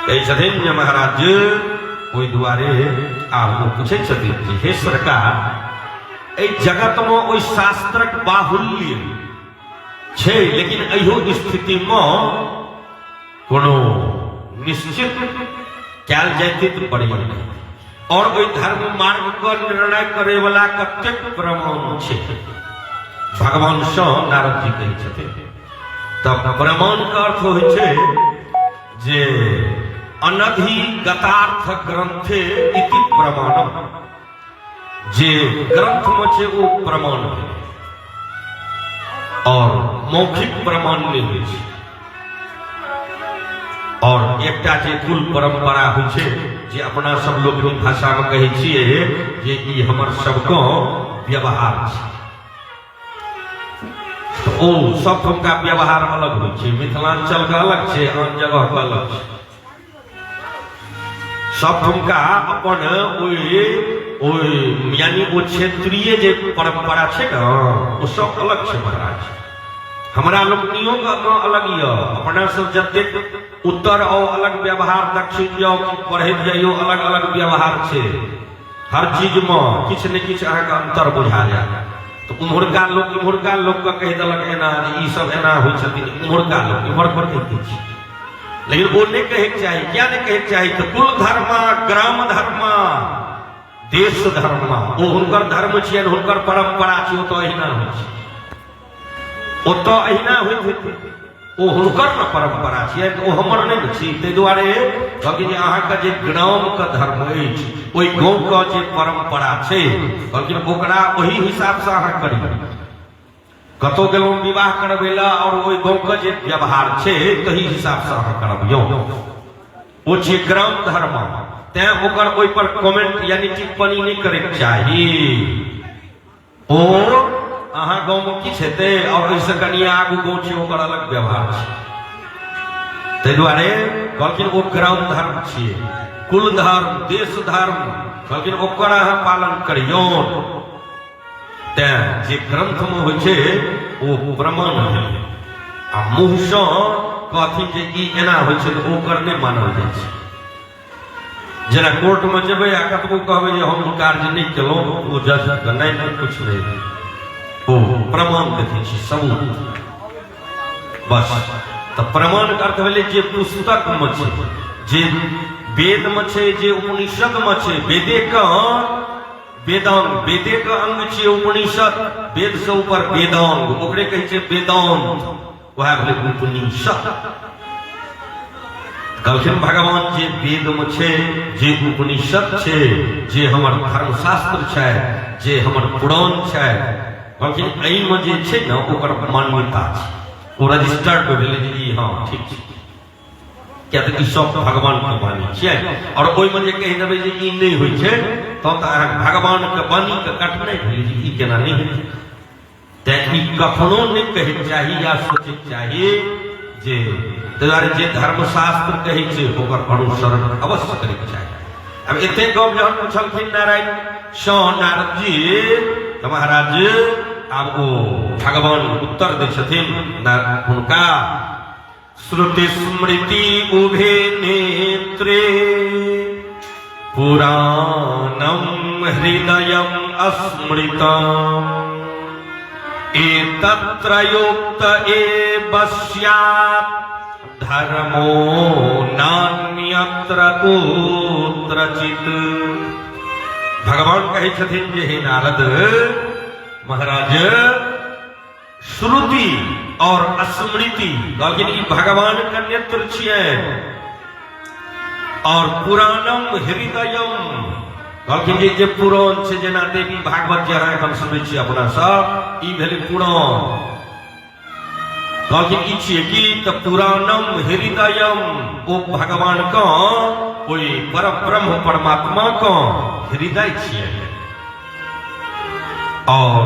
छथिन महाराज ओहि दुआरे आब पूछे छथिन हे सरकार जगत में ओहि शास्त्रक बाहुल्य छे, लेकिन अहियो स्थिति में कोनो निश्चित कैल जाते तो बढ़िया नहीं। और ओहि धर्म मार्ग को निर्णय करे वाला कतेक प्रमाण छे भगवान से नारद जी कहे छथिन। तब प्रमाण का अर्थ होय छे जे अनधिगतार्थ ग्रंथे इति प्रमाण, जे ग्रंथ में छे वो प्रमाण है और मौखिक प्रमाण नहीं होय छे। और एकटा जे कुल परंपरा होय छे जे अपना सब लोग भाषा में कहे छिए जे ई हमर सबको व्यवहार छे। तो ओ सब का व्यवहार अलग होय छे, मिथिलांचल का अलग छे, आन जगह का अलग छे। सब का अपन यानी वो क्षेत्रीय जे परंपरा छे ना वो सब अलग छे महाराज। हमरा लोकनियों का अलग ये, अपना सब जते उत्तर और अलग व्यवहार, दक्षिण जाओ पढ़े जाइयो अलग अलग व्यवहार छे। हर चीज में किछ न किछ अहाँ का अंतर बुझा जाए। तो उम्हरका लोग का कह दलक एना ई सब एना होय छथिन, उम्हरका लोग इम्हर पर कहते छी। लेकिन वो नहीं कहे चाहिए, क्या नहीं कहे चाहिए तो कुल धर्म, ग्राम धर्म, देश धर्म वो हुनकर धर्म छियन, हुनकर परंपरा छी। तो अहिना होय छै, ओ तो अहिना होइत हेतै, ओ हुनकर न परंपरा छियन, ओ हमर नहीं छी। ताहि दुआरे कहलकै जे अहाँके जे ग्राम के धर्म अछि, ओहि गाँव के जे परंपरा छै, कहलकै ओकरा ओहि हिसाब से अहाँ करियौ। कतो गेलौं विवाह करबैला और ओहि गाँव के जे व्यवहार छे तही हिसाब से अहाँ करबियौ, ओ छै ग्राम धर्म। तैं ओकर ओहि पर कमेंट यानी टिप्पणी नहीं करे चाही। ओ अहाँ गाँव में किछ हेतै और ओहिसँ कनि आगू गाँव छै ओकर अलग व्यवहार छै। ताहि दुआरे कहलखिन ओ ग्राम धर्म छियै, कुल धर्म, देश धर्म, कहलखिन ओकर अहाँ पालन करियौ। तैं जे ग्रंथ में होय छे ओ प्रमाण है। आ मुँह से कहथिन जे ई एना होय छे तो ओकर नहीं मानल जाय छे। जेना कोर्ट में जेबै आ कतबो कहबै जे हम कार्य नहीं केलौं, ओ जज के नहीं कुछ नहीं, ओ प्रमाण देते छी, सबूत बस। तो प्रमाण का अर्थ भेलै जे पुस्तक में छे, जे वेद में छे, जे उपनिषद में छे। वेदे का वेदांग, वेदे का अंग छे उपनिषद, वेद से ऊपर वेदांग, ओकरे कहै छै वेदांत, वह भेलै उपनिषद। कहलखिन भगवान जे वेद में छे, जे उपनिषद छे, जे हमर धर्मशास्त्र छै, जे हमर पुराण छै, कहलखिन एहि में जे छे न ओकर मान्यता छै, ओ रजिस्टर्ड भेलै जे ई हाँ ठीक छै। क्या तो सब भगवान के वाणी छियै। और ओहि में जे कहि देबै जे ई नहीं होय छै तब तो भगवान के वाणी के कटनाइ भेलै जे ई केना नहीं होय। तैं ई कखनो नहीं कहे चाही या सोचे चाहिए जे ताहि जे धर्मशास्त्र कहै छै ओकर अनुसरण अवश्य करे चाही। अब एते गप जहन पूछलखिन नारायण सँ नारद जी तो महाराज आब ओ भगवान उत्तर दै छथिन हुनका। श्रुति स्मृति उभे नेत्रे पुराणं हृदयं अस्मृतम् एतत्रयोक्त एव स्यात् धर्मो नान्यत्र कुत्रचित्। भगवान कहे छथिन जे हे नारद महाराज श्रुति और स्मृति लेकिन भगवान का नेत्र छियै और पुराणम हृदयम कहलखिन जे पुराण छै जेना देवी भागवत जे अहाँ हम सुनै छी अपना सब ई भेलै पुराण। कहलखिन ई छियै कि तऽ पुराणम हृदयम ओ भगवान का ओइ परब्रह्म परमात्मा का हृदय छियै। और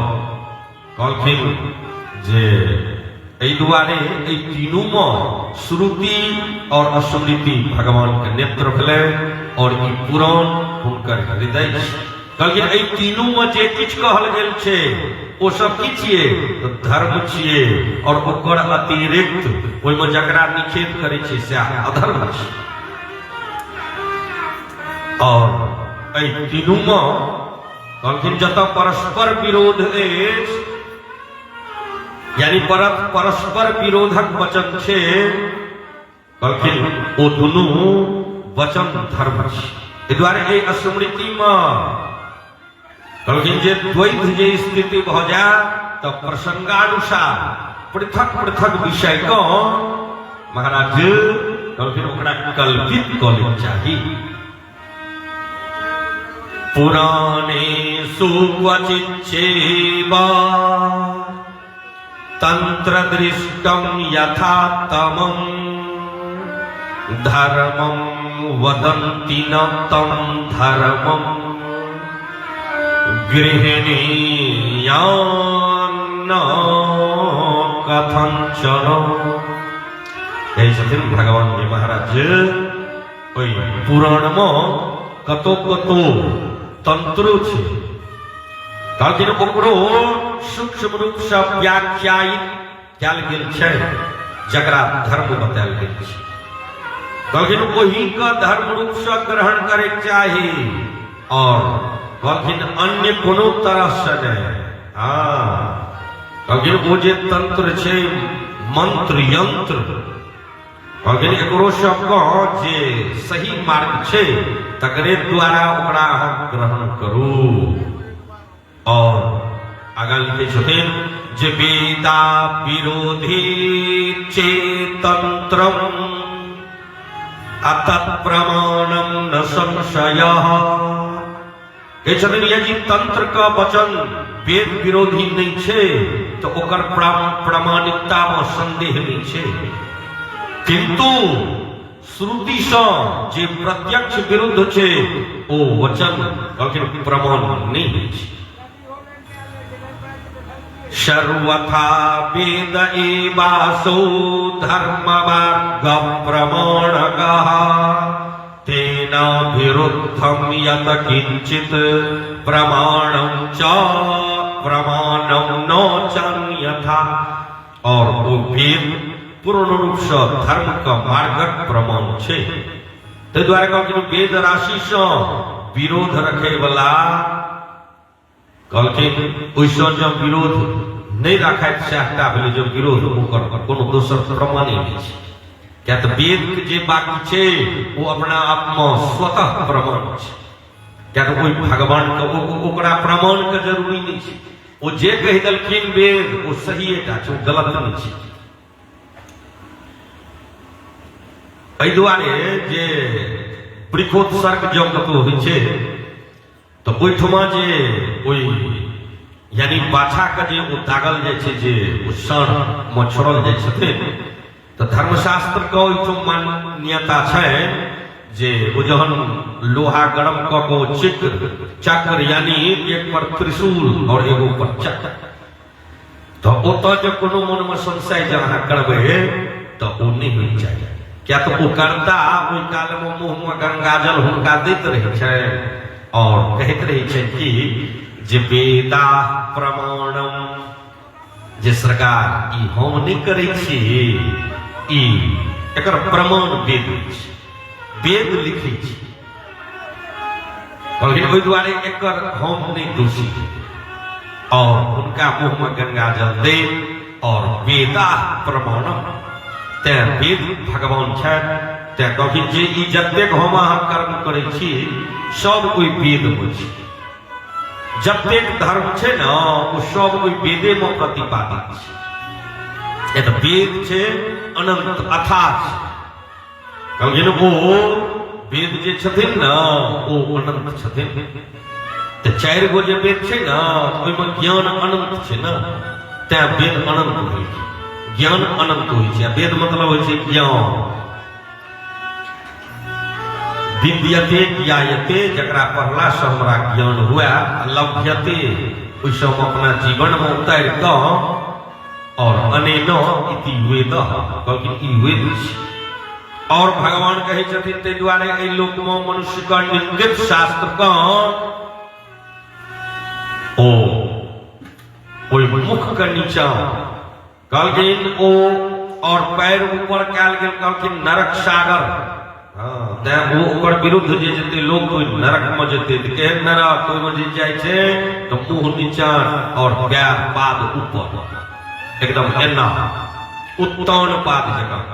कहलखिन जे एहि दुआरे एहि तीनू में श्रुति और स्मृति भगवान के नेत्र भेलै और ई पुराण हुनकर हृदय छै। कहलखिन एहि तीनू में जे किछु कहल गेल छै ओ सब की छियै तऽ धर्म छियै और ओकर अतिरिक्त ओहिमे जकरा निषेध करै छै से अधर्म छै। और तीनों में कहलखिन जत परस्पर विरोध अछि यानी परस्पर विरोधक वचन छे कहलखिन ओ दुनू वचन धर्म छै। एहि दुआरे एहि स्मृति में कहलखिन जे द्वैत जे स्थिति भ जाय तऽ प्रसंगानुसार पृथक पृथक विषय को महाराज कहलखिन ओकरा कल्पित कऽ लेबाक चाही। पुराणेषु क्वचिच्चैव तन्त्रदृष्टं यथा तमं धर्मं वदन्ति न तं धर्मं गृह्णीयान्न कथंचन। छथिन भगवान जी महाराज ओई पुराण में कतो कतो तंत्रो छे कहलखिन ओकरो सूक्ष्म रूप से व्याख्यायित कयल गेल छै जकरा धर्म बतायल गेल छै। कहलखिन ओही का धर्म रूप से ग्रहण करे चाही और कहलखिन अन्य कोनो तरह से नहीं। कहलखिन ओ जे तंत्र छै मंत्र यंत्र कहलखिन एकरो सबको जे सही मार्ग छै तकरे द्वारा ओकरा अहाँ ग्रहण करू। और आगे लिखे छथिन जे वेदा विरोधी चेतंत्रम अतत् प्रमाणम न संशयः। यदि तंत्र का वचन वेद विरोधी नहीं छे तो ओकर प्रामाणिकता में संदेह नहीं छे, किंतु श्रुति से जे प्रत्यक्ष विरुद्ध छे ओ वचन कहलखिन प्रमाण नहीं छे। सर्वथा वेद एवासो धर्ममार्ग प्रमाणकः तेन विरुद्धं यत् किंचित प्रमाणं च प्रमाणं न चन्यथा। और वो वेद पूर्ण रूप से धर्म का मार्गक प्रमाण छे। ताहि द्वारे कहलखिन वेद राशि से विरोध रखे वाला कहलखिन ओइसँ जब विरोध नहीं रखा चाहता भेलै जो विरोध ओकर कोनो दोसर प्रमाण नहीं छै। क्या तो वेद के जे बाकी छे वो अपना आप में स्वतः प्रमाण छे। क्या तो कोई भगवान के ओकरा प्रमाण के जरूरी नहीं छे। वो जे कहि देलखिन वेद वो सही टा छै, गलत नहीं छे। एहि दुआरे जे वृक्षोत्सर्ग जब कतौ होइ छै तो ओहिठमा जे ओइ यानी बाछा के जे दागल जाय छै जे सन में छोड़ल जाय छथिन तो धर्मशास्त्र के ओहिठम मान्यता छै जे ओ जहन लोहा गरम क के चक्र यानी एक पर त्रिशूल और एगो पर चक्र तो ओतऽ जे कोनो मन में संशय जे अहाँ करबै तो ओ नहीं होय चाहिए। क्या तो ओ करता ओहि काल में मुँह में गंगाजल हुनका दैत रहै छै और कहैत रहै छै कि जे वेदा प्रमाणम जे सरकार ई हम नहीं करै छी ई एकर प्रमाण वेद छै, वेद लिखै छी। कहलखिन ओहि दुआरे एकर हम नहीं दोषी और उनका मुँह में गंगाजल दे और वेदा प्रमाणम ते वेद भगवान छै। ते कहलखिन जे ई जतेक हम अहाँ कर्म करै छी सब कोई वेद में छै। जतेक धर्म छै न वो सब कोई वेदे में प्रतिपादित छै। ये तो वेद छै अनंत अथाह छै। कहलखिन वो वेद जे छथिन न ओ अनंत छथिन। तो 4 गो जे वेद छै न ओहिमे ज्ञान अनंत छै न ते वेद अनंत होइ छै, ज्ञान अनंत होइ छै। वेद मतलब होइ छै ज्ञान। विद्यते ज्ञायते जकरा पढ़ला से हमरा ज्ञान हुआ, लभ्यते ओइसँ हम अपना जीवन में उतारि कऽ और अनेन इति वेद कहलखिन ई वेद छै। और भगवान कहै छथिन ताहि दुआरे एहि लोक में मनुष्य का निंदित शास्त्र का ओ ओहि मुख के नीचा कहलखिन ओ और पैर ऊपर कयल गेल कहलखिन नरक सागर हाँ तें वो ओकर विरुद्ध जे जते लोग कोई नरक में जते त केहन नरक कोई में जे जाय छे तो मुंह नीचा और पैर पाद ऊपर एकदम एना उत्तान पाद जगह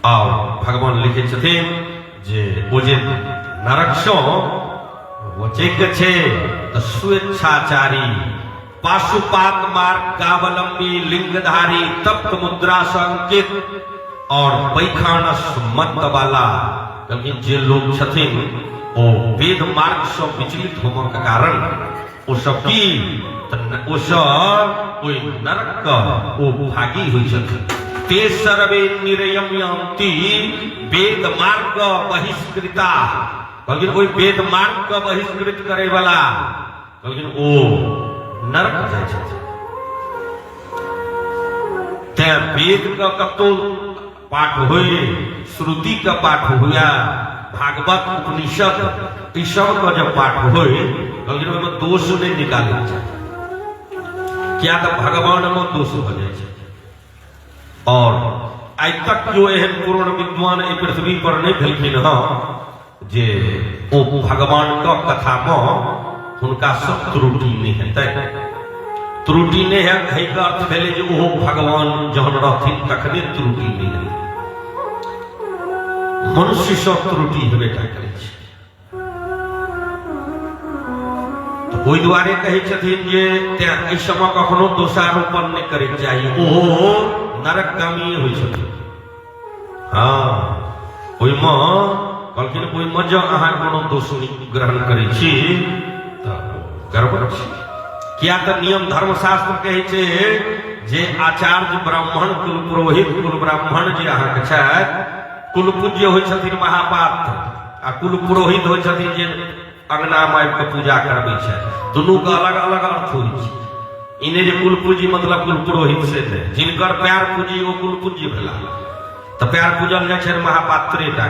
और भगवान लिखे छथिन जे ओ जे नरक सो वचेक छे तो स्वेच्छाचारी पाशुपात मार्ग कावलंबी लिंगधारी तप्त मुद्रा संकित और पैखानस मत वाला लेकिन जे लोग छथिन ओ वेद मार्ग से विचलित होने के कारण ओ सब की ओ सब ओई नरक का ओ भागी हुई छथिन ते सर्वे निरयम्यन्ति वेद मार्ग बहिष्कृता लेकिन ओई वेद मार्ग का बहिष्कृत करे वाला लेकिन ओ नरक जाय छथिन ते वेद का कतो पाठ हुए श्रुति का पाठ हुआ भागवत उपनिषद इस सब का जब पाठ हुए लेकिन उसमें दोष नहीं निकाले क्या तो भगवान में दोष हो जाए और आज तक जो एहन पूर्ण विद्वान ए पृथ्वी पर नहीं भेलखिन हँ जे ओ भगवान का कथा में उनका सब त्रुटि नहीं हेतै त्रुटि नहीं है का अर्थ भेले जे ओहो भगवान जहन रहथिन तखने त्रुटि नहीं है मनुष्य सब त्रुटि हेबे टा करै छै तो ओहि दुआरे कहै छथिन जे एहि समय कखनो दोषारोपण नहीं करे चाहिए ओहो नरकगामी होइ छथिन हाँ ओहिमे कहलखिन ओहिमे जँ अहाँ कोनो दोष ग्रहण करै छी तऽ गड़बड़ छै क्या तो नियम धर्मशास्त्र कहे छे जे आचार्य ब्राह्मण कुल पुरोहित कुल ब्राह्मण जे अहाँके छथि कुल पूज्य होइ छथिन महापात्र आ कुल पुरोहित होइ छथिन जे अंगना माय के पूजा करबै छै दुनू के अलग अलग अर्थ होइ छै इने जे कुल पूजी मतलब कुल पुरोहित से थे जिनकर पैर पूजी ओ कुल पूजी भेला तो पैर पूजल जाइ छै महापात्रे टा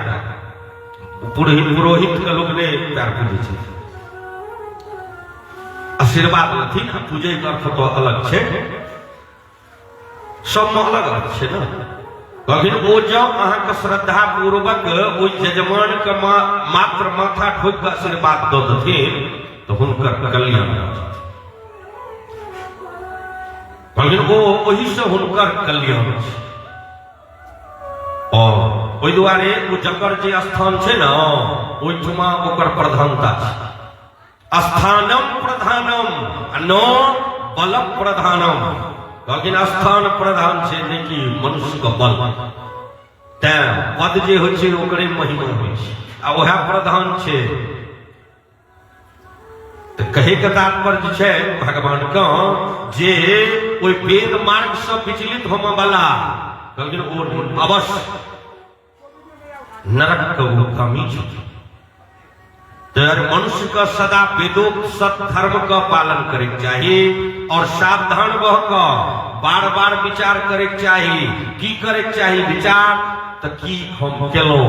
पुरोहित के लोग ने पैर पूजै छै आशीर्वाद लेथिन आ पूजे के अर्थ तो अलग छे सब में अलग अर्थ छे ना लेकिन ओ जब अहाँके श्रद्धा पूर्वक ओ यजमान के मात्र माथा ठोक के आशीर्वाद दऽ देथिन तो हुनकर कल्याण लेकिन ओ ओही से हुनकर कल्याण छै और ओहि दुआरे ओ जकर जे स्थान छै ना ओहिठमा ओकर प्रधानता छै स्थानम प्रधानम नो बल प्रधानम लेकिन स्थान प्रधान छै नहीं कि मनुष्य का बल तैं पद जे होइ छै ओकरे महिमा होइ छै आ वह प्रधान छै तो कहे के तात्पर्य छै भगवान का जे ओइ वेद मार्ग से विचलित होने वाला लेकिन ओ अवश्य नरक का गामी छै मनुष्य का सदा वेदोक्त धर्म का पालन करे चाहिए और सावधान रह कर बार बार विचार करे चाहिए की करे चाहिए विचार तो की हम केलो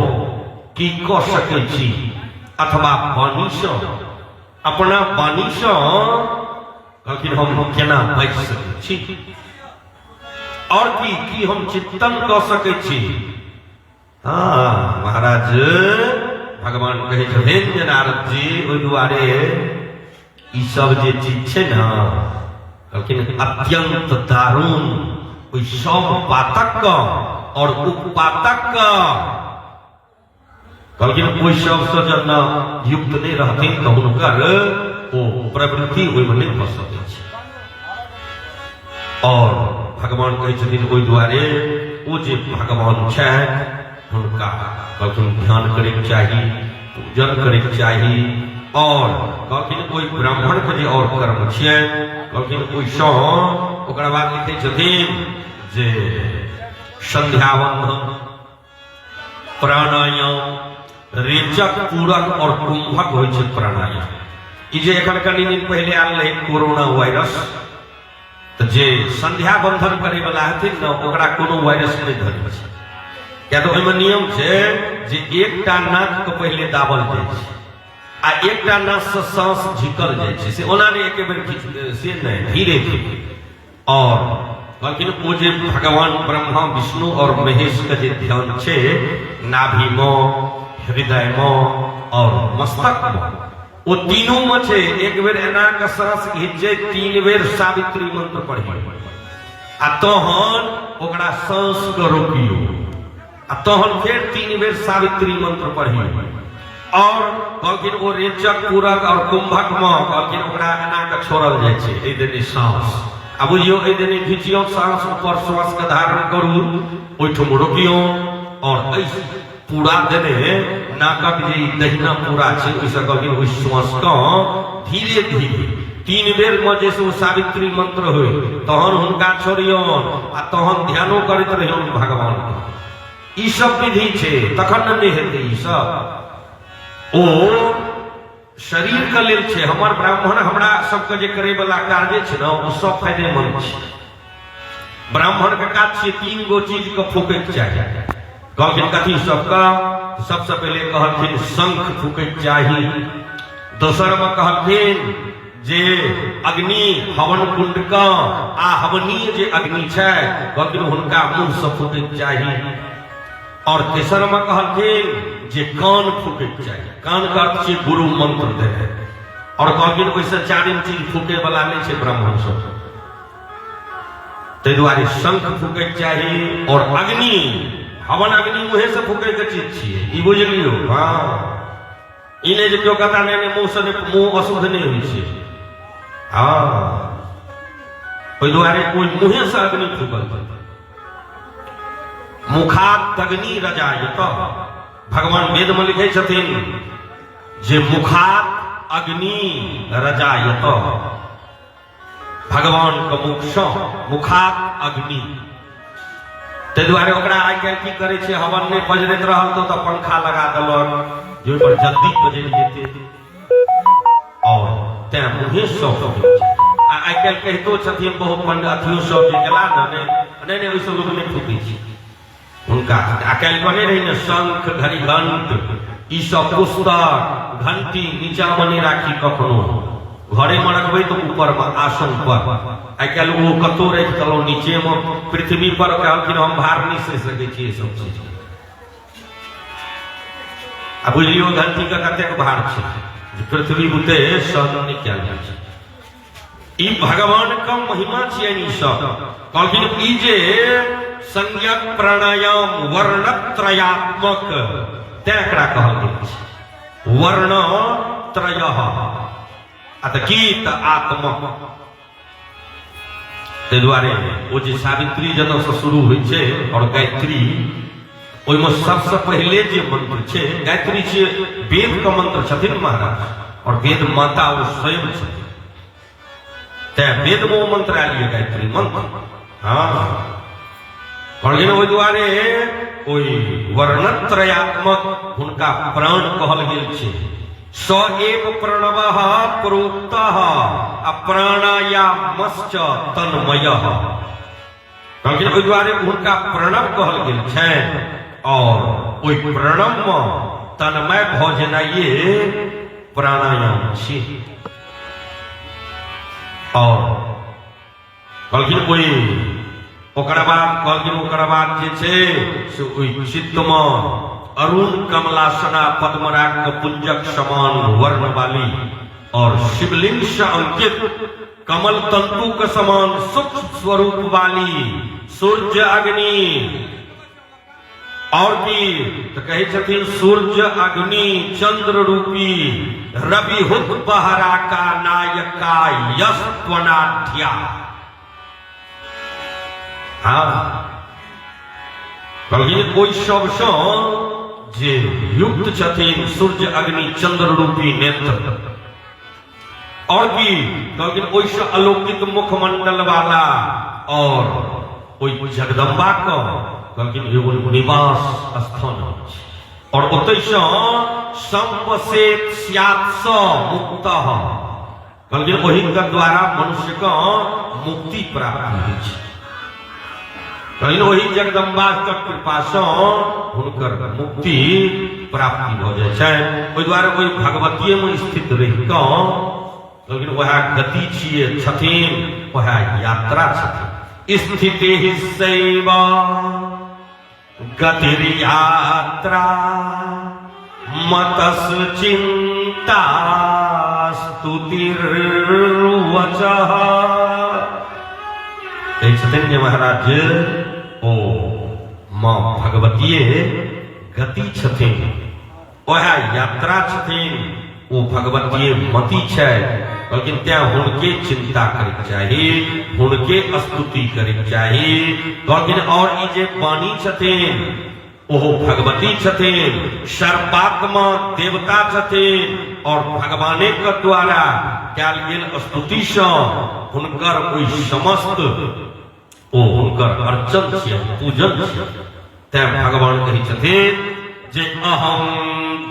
की क सकै छी अथवा वाणी से अपना वाणी से लेकिन हम केना बच सकै छी और की हम चिंतन क सकै छी हाँ महाराज भगवान कहे छथिन जे नारद जी ओहि दुआरे ई सब जे चीज छै ना लेकिन अत्यंत दारुण ओहि सब पातक और उपपातक लेकिन ओहि सब से जब न युक्त नहीं रहथिन तो हुनकर ओ प्रवृत्ति ओहिमे नहीं भऽ सकै छै और भगवान कहे छथिन ओहि दुआरे ओ जे भगवान छथि हुनका कहथिन ध्यान करे चाहिए पूजन करे चाहिए और कहथिन कोई ब्राह्मण के जे और कर्म छियै कहथिन कोई सो ओकरा बाद लिखै छथिन जे संध्यावंदन प्राणायाम रेचक पूरक और कुंभक होइ छै प्राणायाम ई जे एखन कनि दिन पहले आयल रहे कोरोना वायरस तो जे संध्या बंधन करे वाला हथिन न ओकरा कोनो वायरस नहीं धरै छै क्या तो ओहिमे नियम छै जे एकटा नाक के पहले दाबल जाइ छै आ एकटा नाक से सांस झिकल जाइ छै से ओना नहीं एक बेर से नहीं धीरे धीरे और कहलखिन ओ जे भगवान ब्रह्मा विष्णु और महेश के जे ध्यान छे नाभि में, हृदय में और मस्तक में, वो तीनों में छे। एक बेर एना के सांस घिचे, 3 बेर सावित्री मंत्र पढ़ियो आ तहन ओकरा सांस के रोकियो आ तहन फिर 3 बेर सावित्री मंत्र पढ़ियो। और कहलखिन ओ रेचक, पूरक और कुंभक में कहलखिन ओकरा एना के छोड़ल जाय छे। ए देने सांस आ बुझियो, ए देने घिचियो सांस, ऊपर श्वास के धारण करू, ओइठम रोकियो और ऐसे पूरा देने नाकक जे दहिना पूरा छे ओइसे कहलखिन ओइ श्वास के धीरे धीरे 3 बेर में जैसे वो सावित्री मंत्र होय तहन हुनका छोड़ियो आ तहन ध्यानो करैत रहियो भगवान के। ई सब विधि छे, तखन नहीं हेतै। ई सब ओ शरीर के लेल छे। हमर ब्राह्मण हमरा सबके जे करे वाला कार्य छे ना, ओ सब फायदेमंद छे। ब्राह्मण के काज छे 3 गो चीज के फूकै चाहिए। कहलखिन कथी सबका? सबसे पहले कहलखिन शंख फूकै चाही। दोसर में कहलखिन जे अग्नि हवन कुंड का आ हवनीय जे अग्नि छे कहलखिन हुनका मुंह से फूकै चाही। और तेसर में कहलखिन जे कान फूकै चाही। कान का अर्थ छे गुरु मंत्र दे। और कहलखिन ओइसे 4 चीज फूकै वाला नहीं छे ब्राह्मण सब, ताहि दुआरे शंख फूकै चाही। और अग्नि, हवन अग्नि मुहे से फूकै के चीज छियै, ई बुझलियो। हाँ, ई नहीं जे केओ कहता नहीं मुंह से मुंह अशुद्ध नहीं होइ छै। हाँ, ओहि दुआरे कोई मुहे से अग्नि फूकल। मुखात अग्नि रजायत, भगवान वेद में लिखे छथिन जे मुखात अग्नि रजायत, भगवान के मुख से मुखात अग्नि। ताहि दुआरे ओकरा आइ काल्हि की करे छै, हवन नहीं बजरैत रहल तो पंखा लगा देलक जे पर जल्दी बजैल जेतै और तें मुहे सब। आइ काल्हि कहितो छथिन बहुत पंडित अथियो सब जे गेला नहीं ओइ सब लोग नहीं फूकै छै हुनका। आ काल्हि कहने रही ने शंख घड़ी घंट ई सब पुस्तक घंटी नीचा में नहीं राखी, कखनो घरे में रखबै तो ऊपर में आसन पर। आइ काल्हि वो कतौ राखि देलहुँ नीचे में, पृथ्वी पर कहलखिन हम भार नहीं सहि सकै छी सब चीज। आ बुझलियो घंटी के कतेक भार छै, पृथ्वी बुते सहन नहीं कयल जाइ छै। ई भगवान का महिमा छियनि। ई सब कहलखिन ई जे संज्ञक प्राणायाम वर्णत्रयात्मक, तें एकरा कहल गेल छै वर्ण त्रयः। गीत आत्मा। ताहि दुआरे ओ जे सावित्री जतऽ से शुरू होइ छै और गायत्री, ओहिमे सबसे पहले जे मंत्र छै गायत्री छै, वेद का मंत्र छथिन महाराज, और वेद माता वो स्वयं छथिन। तैं वेद में वो मंत्र आयल है गायत्री मंत्र। हाँ, कहलखिन ओहि दुआरे ओहि वर्णत्रयात्मक हुनका प्राण कहल गेल छै। स एव प्रणवः प्रोक्तः अप्राणायामश्च तन्मयः। कहलखिन ओहि दुआरे हुनका प्रणव कहल गेल छनि और ओहि प्रणव में तन्मय भऽ जेनाइए प्राणायाम छी। और कहलखिन ओहि ओकरा बाद जे छै से ओहि चित्त में अरुण कमलासना पद्मराग पुंजक समान वर्ण वाली और शिवलिंग से अंकित कमल तंतु के समान सूक्ष्म स्वरूप वाली सूर्य अग्नि। और की तो कहे छथिन सूर्य अग्नि चंद्र रूपी रविहुत बहरा का नायका यस्त्वनाढ्या। हाँ, कोई सबसे जे युक्त छथिन सूर्य अग्नि चंद्र रूपी नेत्र। और की कहलखिन ओइसे अलौकिक मुखमंडल वाला और ओइ जगदम्बा का कहलखिन एगो निवास स्थान और ओतैसे संपसेत स्यात् स मुक्तः। कहलखिन ओहि के द्वारा मनुष्य का मुक्ति प्राप्त होइ छै। कहलखिन ओहि जगदम्बा के कृपा से हुनकर मुक्ति प्राप्ति भऽ जाइ छै। ओहि द्वारे ओहि भगवतीये में स्थित रहि कऽ कहलखिन वएह गति छियै छथिन, वएह यात्रा छथिन। स्थिति सैव गतिर्यात्रा मतस चिंता स्तुतिर्वचः। चैतन्य महाराज ओ मां भगवतीये गति छथिन, ओह यात्रा छथिन, ओ भगवतीये मति छै, लेकिन त्या हुनके चिंता करे चाहिए, हुनके स्तुति करे चाहिए। लेकिन और ई जे वाणी छथिन ओहो भगवती छथिन, सर्वात्मा देवता छथिन, और भगवाने के द्वारा कयल गेल स्तुति सँ हुनकर ओइ समस्त ओ हुनकर अर्चन छियन, पूजन छियन। तें भगवान कहि छथिन जे अहम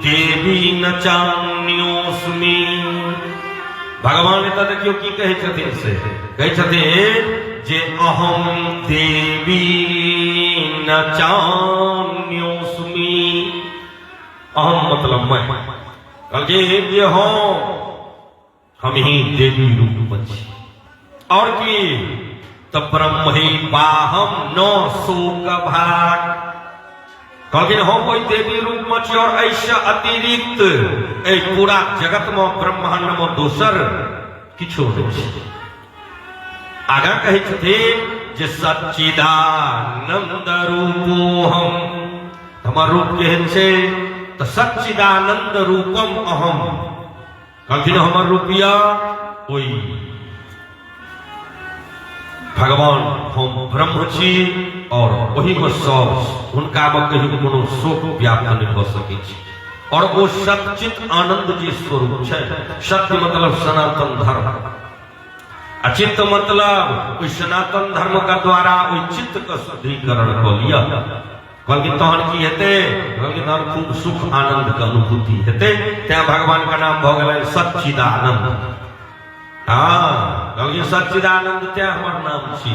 देवी न चान्योस्मि। भगवान एतऽ देखियो की कहै छथिन, से कहै छथिन जे अहम देवी न चान्योस्मि। अहम मतलब मैं, कहलिए जे हम ही देवी रूप में छी, और की तो ब्रह्म ही बाहम न शोक भाग। कहलिए हम कोई देवी रूप में छी, और ऐसा अतिरिक्त ए पूरा जगत में ब्रह्मांड में दोसर किछो नहीं छै। आगा कहै छथिन जे सच्चिदानंद रूपो हम, हमर रूप केहन छै तो सच्चिदानंद रूपम अहम। कहथिन हमर रूपिया ओई भगवान हम ब्रह्म छी, और वही में सब हुनका में कहीं कोनो शोक व्याप्त नहीं हो सके छी, और वो सच्चित आनंद जी स्वरूप छै। सत्य मतलब सनातन धर्म, अचित मतलब उस सनातन धर्म का द्वारा उस चित्त का शुद्धिकरण कर लिया। बल्कि तहन की हेते, बल्कि तहन खूब सुख आनंद का अनुभूति हेते। त्या भगवान का नाम भ गेलै सच्चिदानंद। हाँ, बल्कि सच्चिदानंद त्या हमर नाम छी,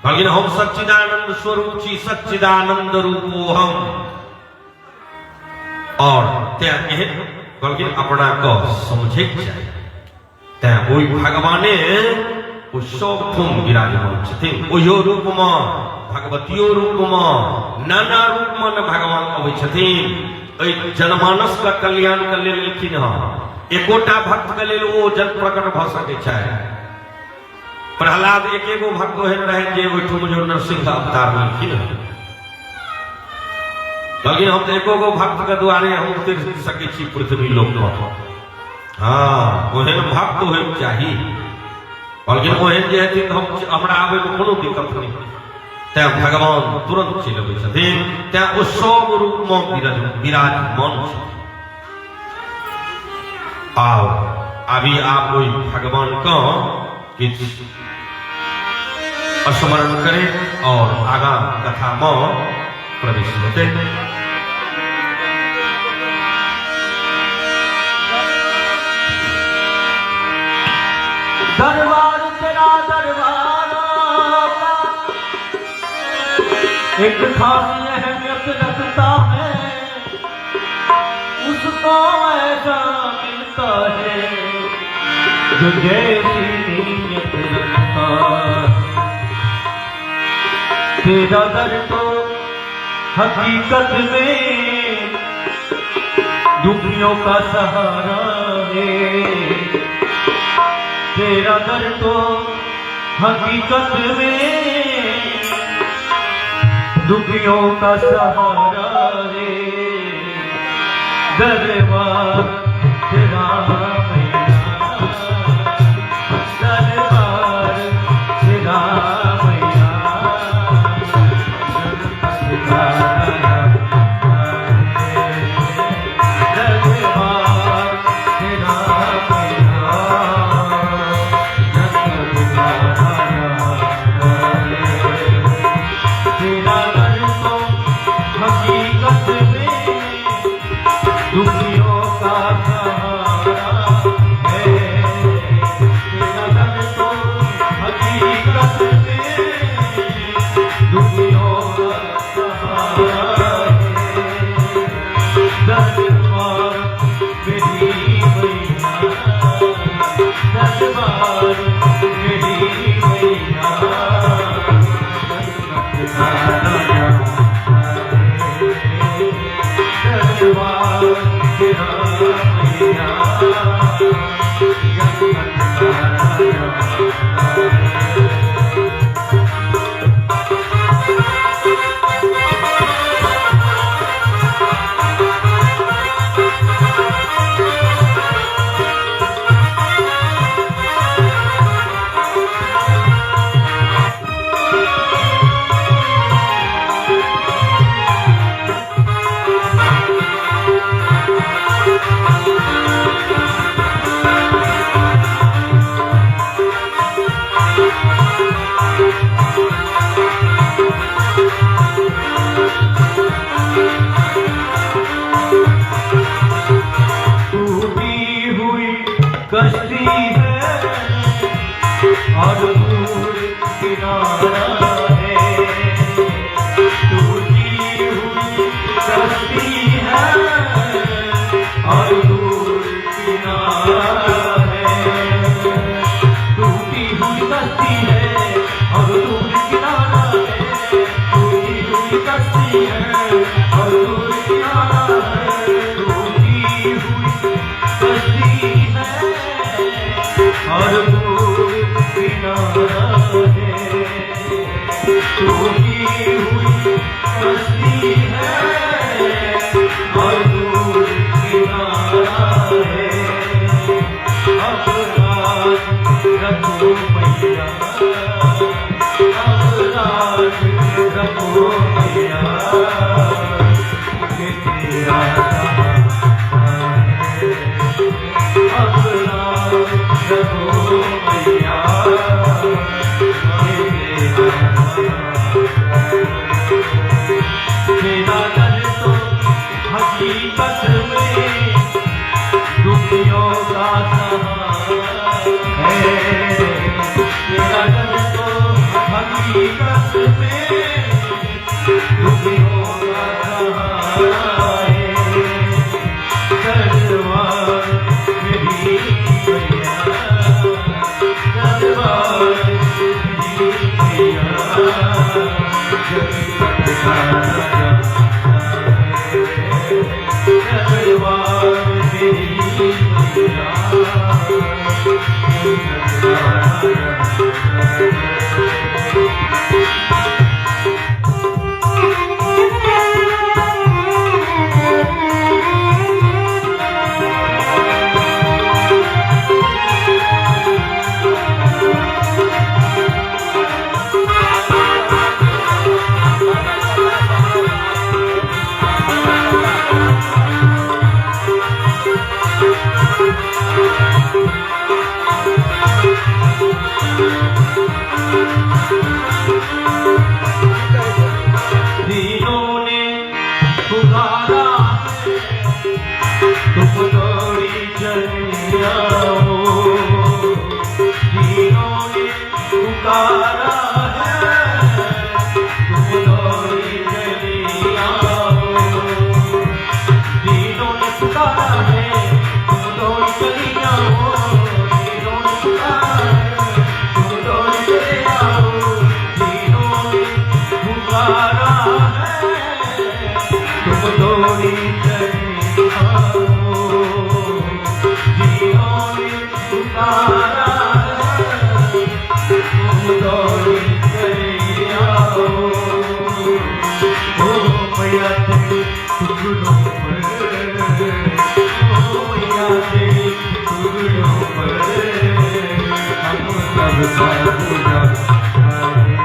बल्कि हम सच्चिदानंद स्वरूप छी, सच्चिदानंद रूपो हम। और त्या एहन बल्कि अपना को समझे चाहिए। त्या ओई भगवाने ओ सब ठुम विराजमान छथिन, ओयो रूप में भगवतियो रूप में नाना रूप में भगवान अबै छथिन। एहि जनमानस का कल्याण के लेल लिखिन हँ, एकोटा भक्त के लेल ओ जन प्रकट भ सकै छै। प्रहलाद एकेगो भक्त ओहन रहे जे ओहिठुम जो नरसिंह अवतार में लिखिन हँ, लेकिन हम तो एकोगो भक्त के द्वारे हम उतर सकै छी पृथ्वी लोक में। हाँ, ओहन भक्त होय चाही, लेकिन ओहन जे हेथिन हम हमरा आबै में कोनो दिक्कत नहीं। त्या भगवान तुरंत चलि अबै छथिन, त्या ओ सब रूप में विराजमान छथिन। आओ अभी आप कोई भगवान का किछु स्मरण करें और आगा कथा में प्रवेश होते। दरबार तेरा दरबार एक खासी अहमियत रखता है, उसको ऐसा मिलता है जो जैसी नीयत रखता। तेरा दर तो हकीकत में दुखियों का सहारा है। तेरा दर तो हकीकत में दुखियों का सहारा है। दरबार तेरा मैया, दरबार तेरा मैया, दुखियों का सहारा टूटी हुई कश्ती है और दूर किनारा है। टूटी हुई कश्ती है और दूर किनारा है। टूटी हुई कश्ती है और दूर किनारा है। टूटी हुई कश्ती है और दूर किनारा है। टूटी हुई कश्ती है और दूर किनारा है। टूटी हुई कश्ती है और दूर किनारा है। अब राज रखो मैया, अब राज रखो मैया, ये तेरा सहारा है। अब राज रखो मैया, ये तेरा सहारा है। मेरा दर तो हकीकत में दुखियों का सहारा है। मेरा दर तो हकीकत में दुखियों का सहारा है। दरबार मेरी मैया, दरबार मेरी मैया, जगत का राजा दरबार मेरी मैया, जगत का राजा। दीनों ने पुकारा है, तुम दौड़ी चली आओ। दीनों ने पुकारा है, तुम दौड़ी चली आओ। दीनों ने पुकारा है, तुम दौड़ी चली आओ। दीनों ने पुकारा है, तुम दौड़ी चली आओ। दीनों ने पुकारा है, तुम दौड़ी चली आओ। दीनों ने पुकारा है, तुम दौड़ी चली आओ। ओ मैया तेरे टुकड़ों पर, ओ मैया तेरे टुकड़ों पर हम सबका पूजा करें।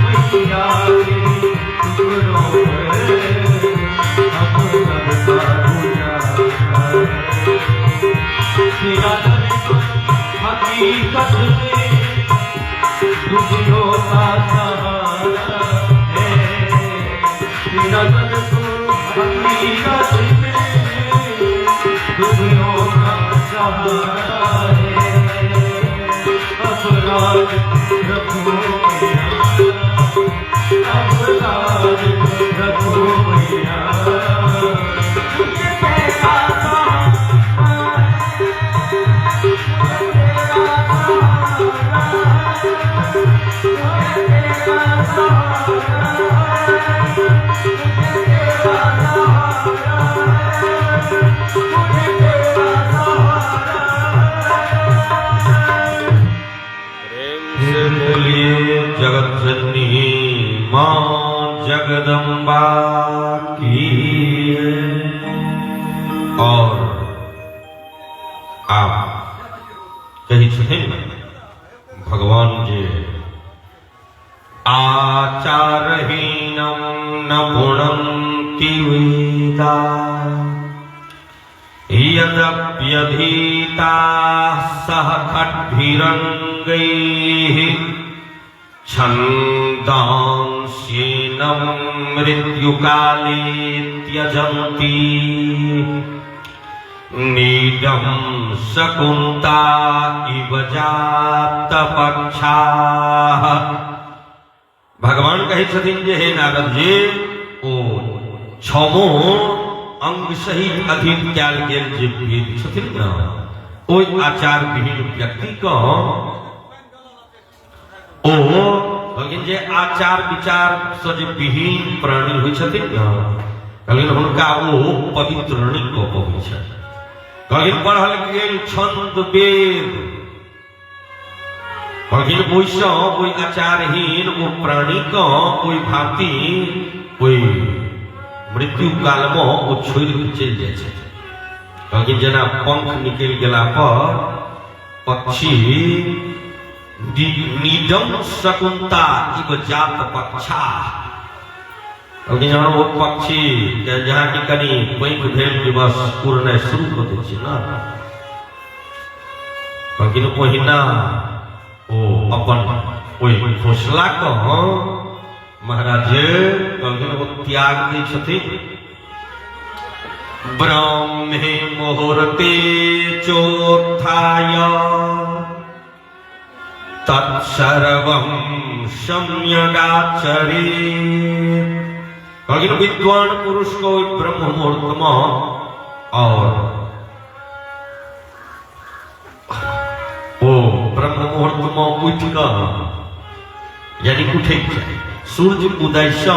मैया तेरे टुकड़ों पर हम सबका पूजा करें। तेरा दर तो हकीकत में दुखियों का सहारा है। तेरा दर तो हकीकत में दुखियों का सहारा है। अब राज रखो मैया, अब राज रखो मैया, मुझे तेरा सहारा है। मुझे तेरा सहारा है। मुझे तेरा सहारा है। मुझे तेरा सहारा है। मुझे तेरा सहारा है। प्रेम से बोलिए जगत जननी मां जगदम्बा की। और आप कही छथिन भगवान जी आचारहीनम न पुणन्ति वेदा यद्यधीता सह खड्भिरंगैः छन्द दांस्येनं मृत्युकाले त्यजन्ति नीडं शकुन्ता इव जातपक्षाः। भगवान कहे छथिन जे हे नारद जी ओ छमो अंग सहित अधीन कयल गेल जे वेद छथिन न ओइ आचार विहीन व्यक्ति को ओ लेकिन जे आचार विचार से जे विहीन प्राणी होइ छथिन न लेकिन हुनका ओ पवित्र नहीं कऽ पबै छथि। लेकिन पढ़ल गेल छंद वेद लेकिन ओइसँ ओइ आचारहीन ओ प्राणी को ओइ भांति ओइ मृत्यु काल में ओ छोड़ के चल जाए छे। लेकिन जना पंख निकल गेला पर पक्षी नीडम शकुंता इव जात पक्षा। लेकिन जहाँ वो पक्षी जहाँ की कनी पैंख भेल दिवस उड़नाइ शुरू कर दै छै ना लेकिन ओहिना ओ अपन ओइ घोसला को महाराज कहलखिन ओ त्याग दै छथिन। ब्रह्मे मुहूर्ते चोत्थाय तत्सर्वं सम्यगाचरेत्। कहलखिन विद्वान पुरुष को ब्रह्म मुहूर्त में और ओ ब्रह्म मुहूर्त में उठ कर यानी उठे सूर्य उदय से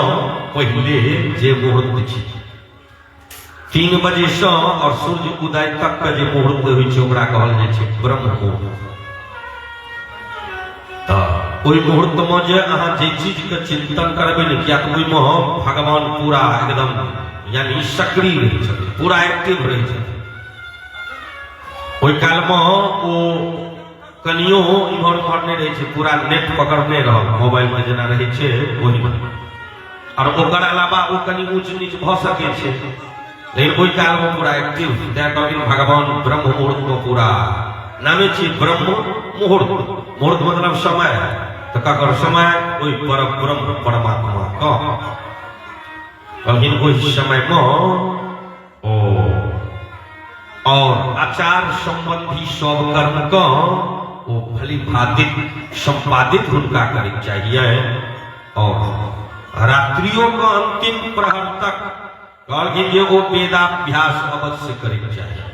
पहले जे मुहूर्त छै 3 बजे से और सूर्य उदय तक का जे मुहूर्त होइ छै ओकरा कहल जाइ छै ब्रह्म मुहूर्त। ओइ मुहूर्त में जे अहाँ जे चीज के चिंतन करबे ने किया तो ओइ में भगवान पूरा एकदम यानी सक्रिय रहै छथिन पूरा एक्टिव रहै छथिन। ओइ काल में ओ कनियो इम्हर उम्हर नहीं रहे पूरा नेट पकड़ने रह मोबाइल में जना रहे छे वही और ओकर अलावा वो कनी ऊंच नीच भ सके छे लेकिन ओइ काल में पूरा एक्टिव त्या कहलखिन भगवान ब्रह्म मुहूर्त को पूरा नामे छे ब्रह्म मुहूर्त। मुहूर्त मतलब समय तो ककर समय ओइ परब्रह्म परमात्मा का कहलखिन ओइ समय में ओ और आचार संबंधी सब कर्म को वो भली भांति संपादित उनका करे चाहिए और रात्रियों का अंतिम प्रहर तक कहलखिन जे वो वेदाभ्यास अवश्य करे चाहिए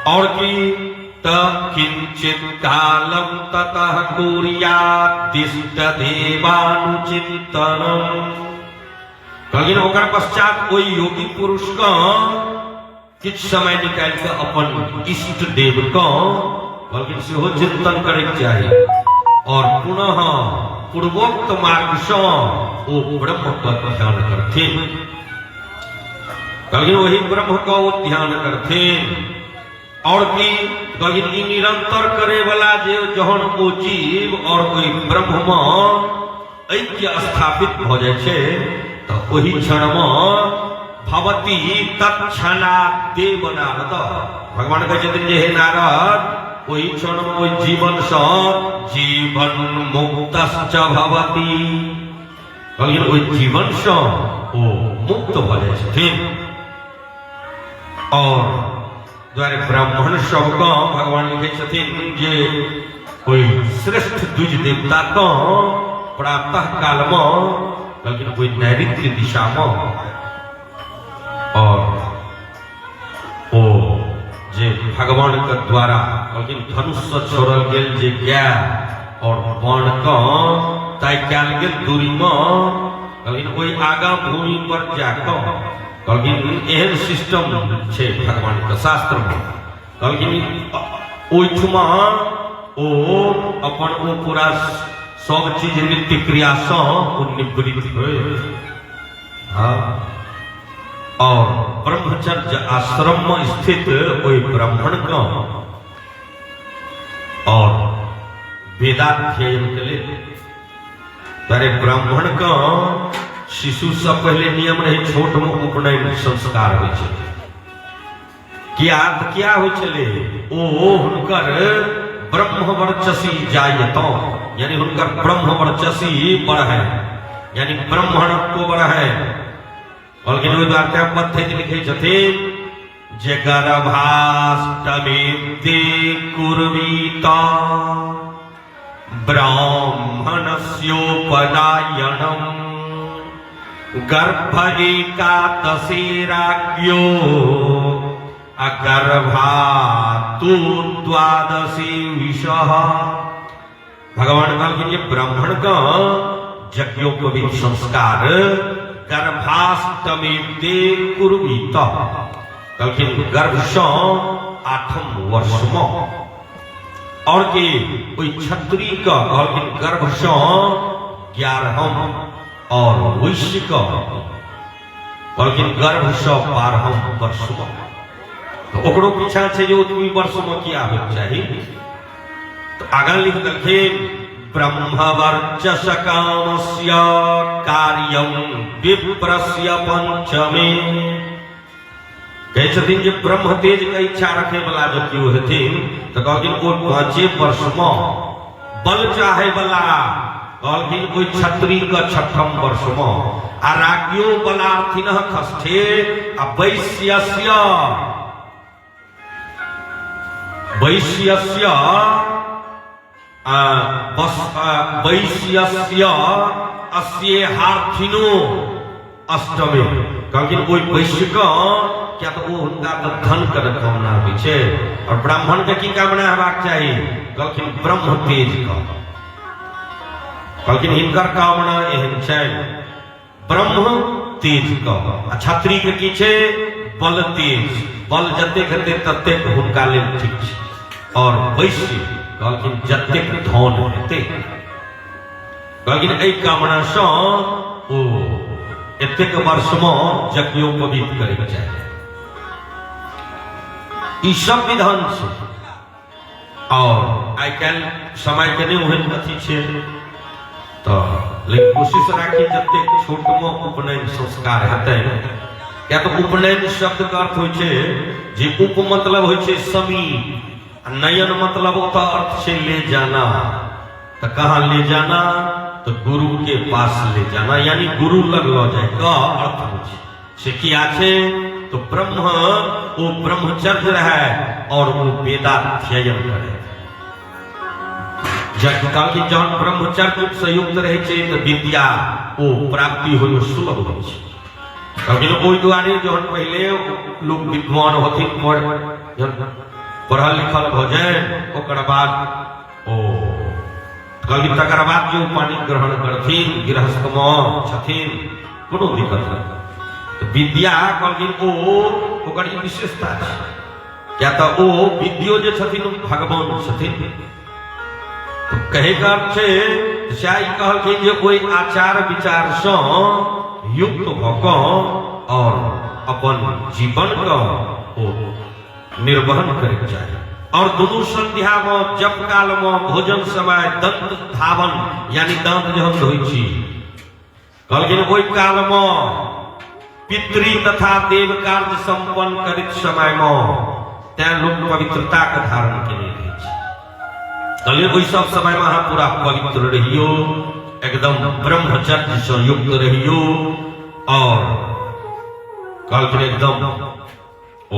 और कि किंचित कालम ततः कुर्यात् देवानुचिंतनम। कहलखिन ओकर पश्चात कोई योगी पुरुष का किछ समय निकाल के अपन इष्ट देव को बल्कि सेहो चिंतन करे चाहिए और पुनः पूर्वोक्त मार्ग से वो ब्रह्म का ध्यान करथिन। कहलखिन वही ब्रह्म का वो ध्यान करथिन और कि कहलखिन ई निरंतर करे वाला जे जहन ओ जीव और कोई ब्रह्म में ऐक्य स्थापित भ जाय छे तो वही क्षण में भवती तत्क्षणात् देव नारद। भगवान कहै छथिन जे हे नारद ओहि क्षण ओहि जीवन से जीवन मुक्तश्च भवति। कहलखिन ओहि जीवन से ओ मुक्त भ जाय छथिन और द्वारे ब्राह्मण सबको भगवान लिखे छथिन जे कोई श्रेष्ठ द्विज देवता को प्रातः काल में कहलखिन कोई नैऋत्य दिशा में और ओ जे भगवान के द्वारा कहलखिन धनुष से छोड़ल गेल जे गाय और बाण को तय कयल गेल दूरी में कहलखिन ओहि आगा भूमि पर जाकर कहलखिन एहन सिस्टम छे भगवान के शास्त्र में कहलखिन ओहिठुमा ओ अपन ओ पूरा सब चीज नित्य क्रिया से निवृत्त होय और ब्रह्मचर्य आश्रम में स्थित कोई ब्राह्मण का और वेदाध्ययन के लिए तारे ब्राह्मण का शिशु से पहले नियम रहे छोट में उपनयन संस्कार हो क्या हो चले ओ हुनकर ब्रह्म वर्चसी जायत यानी उनका ब्रह्म वर्चसी बड़ है, यानी ब्रह्मणत्व बड़ है। बल्कि वार्ता मध्य लिखे थे जे गर्भाष्टमी कुर्वीत ब्राह्मणस्योपनायनम् गर्भ एकादशी राज्ञो अगर्भातु द्वादशी विषः। भगवान काल के ये ब्राह्मण का यज्ञोपवीत संस्कार गर्भाष्टमी दे कुर्वीत कल गर्भ से 8 वर्ष में और के कोई क्षत्रिय का गर्भ से 11 और वैश्य का गर्भ से 12 वर्ष में। तो ओकरो पीछा से जो उतनी वर्ष में किया हो चाहिए। तो आगे लिख देखे ब्रह्मवर्चस कामस्य कार्यं विप्रस्य पंचमे। कहते जो ब्रह्म तेज का इच्छा रखे वाला जो क्यों थे तो कहते वो 5 वर्ष में बल चाहे वाला कहते कोई क्षत्रिय का 6ठम वर्ष में आराग्यो बलार्थिन खस्थे वैश्यस्य अस्येहार्थिनो अष्टमे। कहते कोई वैश्य का क्या तो वो उनका तो धन कर कामना भी छे और ब्राह्मण के की कामना हेबाक चाहिए कहलखिन ब्रह्म तेज का। कहलखिन हिनकर कामना एहन छै ब्रह्म तेज का। क्षत्रिय के की छे बल तेज, बल जतेक हेतै ततेक हुनका लेल ठीक छै। और वैश्य कहलखिन जतेक धन हेतै कहलखिन एहि कामना सँ ओ एतेक वर्ष में यज्ञोपवीत करे चाहिए। ई सब विधान से और आई कैल समय के नहीं ओहन अथी छे तो लेकिन कोशिश राखी जते छोट में उपनयन संस्कार हेतै। या तो उपनयन शब्द का अर्थ होय छे जे उप मतलब होय छे समीप, नयन मतलब होता अर्थ छे ले जाना। तो कहाँ ले जाना तो गुरु के पास ले जाना, यानी गुरु लग लो जाए का अर्थ होय छे। से किया छे तो ब्रह्म वो ब्रह्मचर्य रहे और वो वेदाध्ययन करे। जब जहन ब्रह्मचर्य संयुक्त रहे छे तो विद्या वो प्राप्ति हो सुलभ हो छे। ओहि दुआरे जहन पहले लोग विद्वान होथिन पढ़ल लिखल हो जाए ओकर बाद ओ कभी तकर बाद जो पानी ग्रहण करथिन गृहस्थ में छथिन कोनो दिक्कत नहीं। तो विद्या कहलखिन ओ ओकर विशेषता छै क्या तो ओ विद्यो जे छथिन भगवान छथिन। तो कहे का अर्थ छै शायद कहलखिन जे कोई आचार विचार से युक्त भक और अपन जीवन का ओ निर्वहन करे चाहिए। और दोनों संध्या में जप काल में भोजन समय दंत धावन यानी दांत जो हम धोई छी कहलखिन ओहि काल में पितृ तथा देव कार्य संपन्न करित समय में तैं लोग पवित्रता के धारण केने रहे छी। कहलिए ओहि सब समय में अहाँ पूरा पवित्र रहियो, एकदम ब्रह्मचर्य से युक्त रहियो और कहलखिन एकदम ओ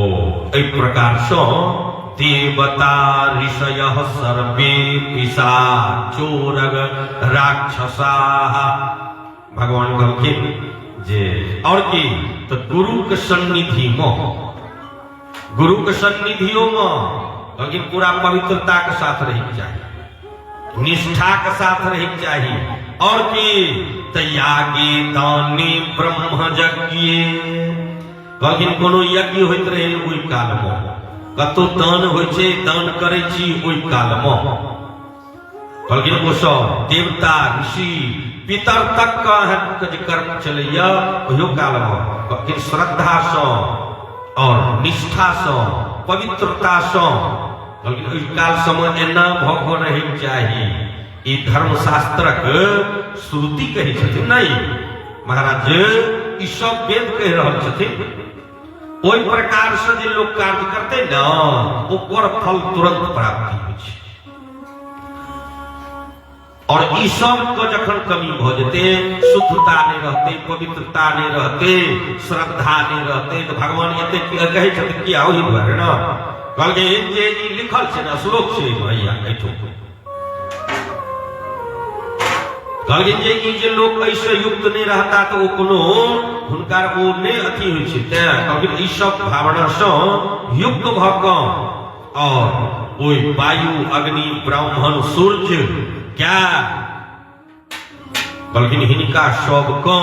एहि प्रकार से देवता ऋषयः सर्वे पिशाचोरग राक्षसाः। भगवान कहलखिन जे और की तो गुरु के सन्निधि में कहलखिन पूरा पवित्रता के साथ रही चाहिए, निष्ठा के साथ रही चाहिए। और की त्यागी दानी ब्रह्म यज्ञ कहलखिन कोनो यज्ञ होइत रहे ओहि काल में कतो दान होय छे दान करे छी ओहि काल में कहलखिन ओ सब देवता ऋषि पितर तक का कर्म चलैया ओहि काल में कहलखिन श्रद्धा से और निष्ठा से पवित्रता से कहलखिन ओहि काल समय एना भव रही चाहिए। ई धर्मशास्त्रक श्रुति कही छथिन नहीं महाराज ई सब वेद कह रहल छथिन। ओहि प्रकार से जे लोग कार्य करते न ओकर फल तुरंत प्राप्ति होइ छै। और ई सब को जखन कमी भ जेते, शुद्धता नहीं रहते, पवित्रता नहीं रहते, श्रद्धा नहीं रहते, तो भगवान एते कहे छथिन किया ओहि दुआरे न कहलकै जे ई लिखल छै न श्लोक छै भैया एठो कहलकै जे ई जे लोग ऐसे युक्त नहीं रहता तो ओ कोनो हुनकर ओ नहीं अथी होइ छै, तें कहलकै ई सब भावना से युक्त भ क और ओइ वायु अग्नि ब्राह्मण सूर्य क्या बल्कि हिनका सबको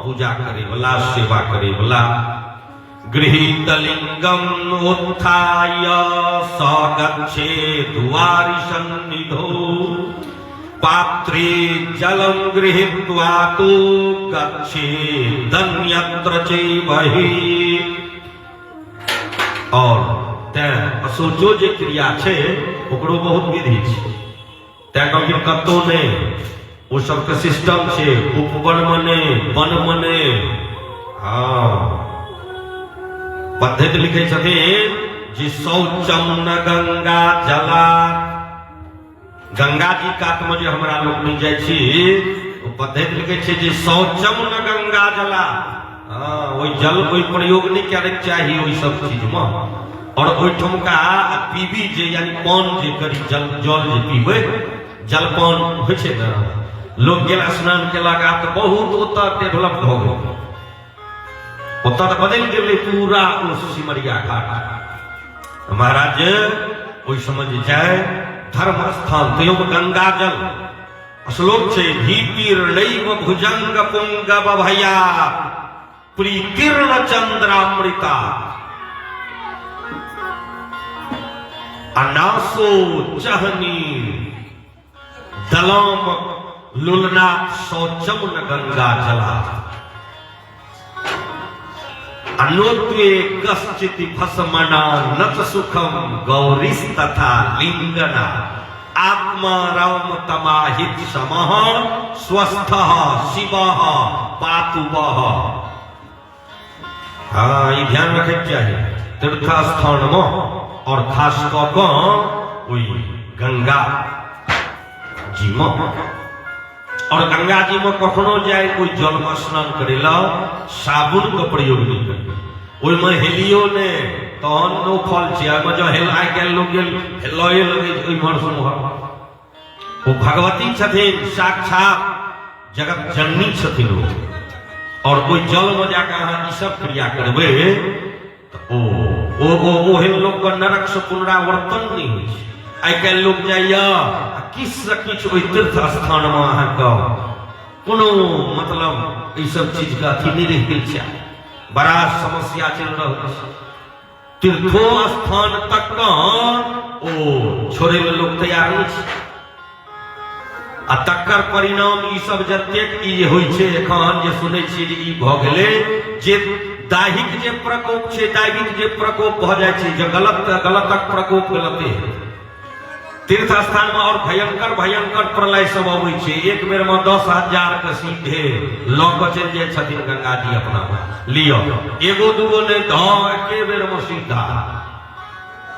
पूजा करे वाला, सेवा करे वाला गृहीत लिंगम उत्थाय स गच्छेत् वारिसन्निधौ पात्रे जलम गृहीत्वा तु गच्छेदन्यत्र चैवहि। और सोचो जे क्रिया छै ओकरो बहुत विधि छै, तैं कहलखिन कतौ नहीं वो सबके सिस्टम छै, उपवन मने वन मने पद्धति लिखे छथिन जे शौचम न गंगा जला। गंगा जी कात में जे हमरा लोग नहीं जाय छी ओ पद्धति लिखे छै जे शौचम न गंगा जला। ओइ जल कोई प्रयोग नहीं करे चाहिए ओइ सब चीज में। और ओठुमका पीबी जे यानी पान जे करी जल जे पीबे जलपान होइ छै न, लोग गेल स्नान केलक आ तऽ बहुत ओतऽ डेवलप भऽ गेल, ओतऽ तऽ बदलि गेलै पूरा ओ सिमरिया घाट। महाराज ओहि समय जे छै धर्म स्थान तैयो गंगा जल श्लोक छै भीतिर्नैव भुजंग पुंगव भया प्रीतिर्न चंद्रामृता अनासो चहनी दलम लुलना शौचम न गंगा जला। अनोत्वे कश्चित् भस्मना नच सुखम गौरीस तथा लिंगना आत्मा राम तमाहित समः स्वस्थः शिवः पातुवः। ये ध्यान रखे चाहिए तीर्थ स्थान में और खास कर गंगा जी में। और गंगा जी में कखनो जाए कोई जल में स्नान करेला साबुन का प्रयोग नहीं करे, ओइमे हेलियो ने तहन नो फल छै जो हेलाय गेल लोग गेल हेलए लगे ओइमर सुमहर। वो भगवती छथिन साक्षात जगत जननी छथिन वो, और कोई जल में जाकर अहाँ ई सब क्रिया करबे ओहन लोग का नरक से पुनरावर्तन नहीं होइ छै। आइ काल्हि लोग जाइया किछ से किछ ओहि तीर्थ स्थान में अहाँके कोनो मतलब ई सब चीज का अथी नहीं रहि गेल छै, बड़ा समस्या चल रहल छै। तीर्थो स्थान तक ओ छोड़े में लोग तैयार नहीं छै, आ तकर परिणाम ई सब जतेक ई होइ छै एखन जे सुनै छियै जे ई भऽ गेलै जे दैहिक जे प्रकोप छै, दैविक जे प्रकोप भ जाय छै, जे गलतक प्रकोप गलते तीर्थ स्थान में और भयंकर भयंकर प्रलय सब अबै छै। एक बेर में 10,000 के सीधे लऽ कऽ चलि जाइ छथिन गंगा जी अपना लियो, एगो दूगो ने एके बेर में सीधा।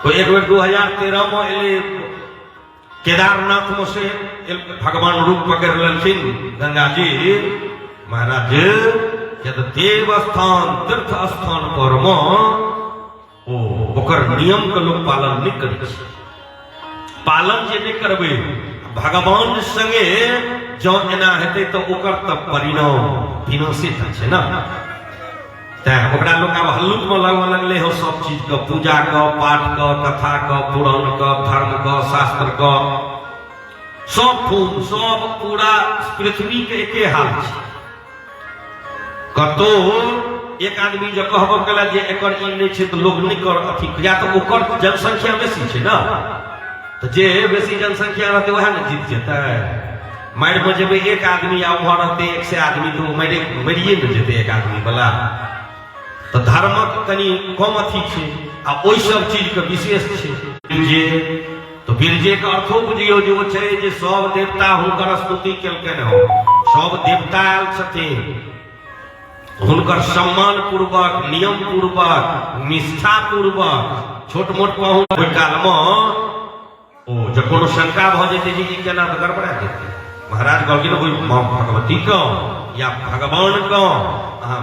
तो एक बेर 2013 में एले केदारनाथ में से भगवान रूप पकड़ लेलखिन गंगा जी महाराज के देव स्थान तीर्थ स्थान पर ओकर नियम के लोग पालन नहीं करे, पालन जे नहीं करबे भगवान संगे जो एना हेतै तो ओकर तब परिणाम विनाशित छै ना। तैं ओकरा लोग आब हल्लुक में लगवा लगले हो सब चीज के, पूजा के, पाठ के, कथा के, पुराण के, धर्म के, शास्त्र के, सब फूल सब पूरा पृथ्वी के एके हाल छै। कतो एक आदमी जो कहबो कला जे एकर ई नहीं छै तो लोग नहीं कर अथी, या तो ओकर जनसंख्या बेसी छै ना, तो जे बेसी जनसंख्या रहते वह ने जीत जेतै। मारि में जेबै एक आदमी आ वहाँ रहते 100 आदमी तो मरिए न जेतै एक आदमी वाला। तो धर्मक कनी कम अथी छै आ ओइ सब चीज के विशेष छै जे तो बिरजे के अर्थो बुझियो जे ओ छै जे सब देवता हुनकर स्तुति केलकनि हो, सब देवता आयल छथिन हुनकर सम्मान पूर्वक, नियम पूर्वक, निष्ठा पूर्वक, छोट मोट कहूँ ओहि काल में जब कोनो शंका भ जेतै जे ई केना तऽ गड़बड़ा जेतै महाराज कहलखिन कोई भगवती को या भगवान को अहाँ